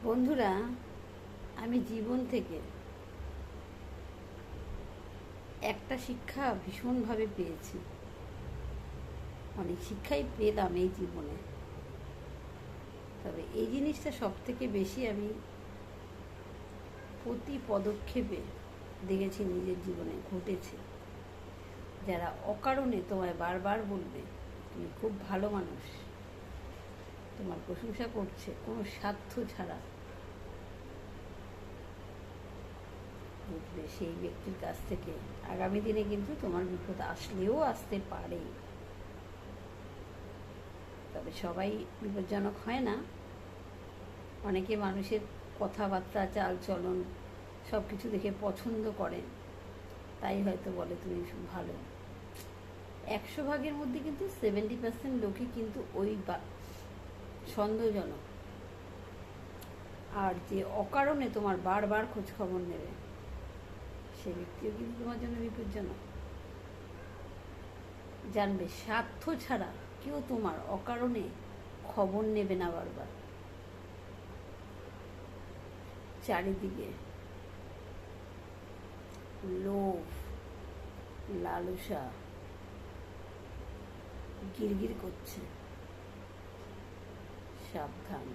বন্ধুরা, আমি জীবন থেকে একটা শিক্ষা ভীষণভাবে পেয়েছি। অনেক শিক্ষাই পেলাম এই জীবনে, তবে এই জিনিসটা সব থেকে বেশি আমি প্রতি পদক্ষেপে দেখেছি নিজের জীবনে ঘটেছে। যারা অকারণে তোমায় বারবার বলবে তুমি খুব ভালো মানুষ, তোমার প্রশংসা করছে কোনো স্বার্থ ছাড়া, বুঝবে সেই ব্যক্তির কাছ থেকে আগামী দিনে কিন্তু তোমার বিপদ আসলেও আসতে পারে। তবে সবাই বিপজ্জনক হয় না। অনেকে মানুষের কথাবার্তা, চাল চলন সব কিছু দেখে পছন্দ করেন, তাই হয়তো বলে তুমি ভালো। 100 ভাগের মধ্যে কিন্তু 70% লোকই কিন্তু ওই সন্দেহজনক। আর যে অকারণে তোমার বারবার খোঁজ খবর নেবে, সে ব্যক্তিও কিন্তু তোমার জন্য বিপজ্জনক। জানবে স্বার্থ ছাড়া কেউ তোমার অকারণে খবর নেবে না বারবার। চারিদিকে লোভ, লালসা গিরগির করছে, সাবধান।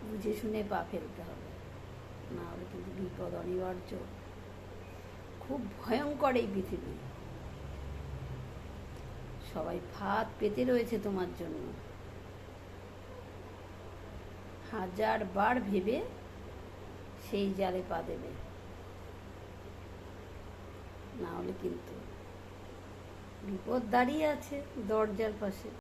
বুঝে শুনে পা ফেলতে হবে, না হলে কিন্তু বিপদ অনিবার্য। খুব ভয়ঙ্কর এই পৃথিবী। সবাই ফাঁদ পেতে রয়েছে তোমার জন্য। 1000 বার ভেবে সেই জালে পা দেবে, না হলে কিন্তু বিপদ দাঁড়িয়ে আছে দরজার পাশে।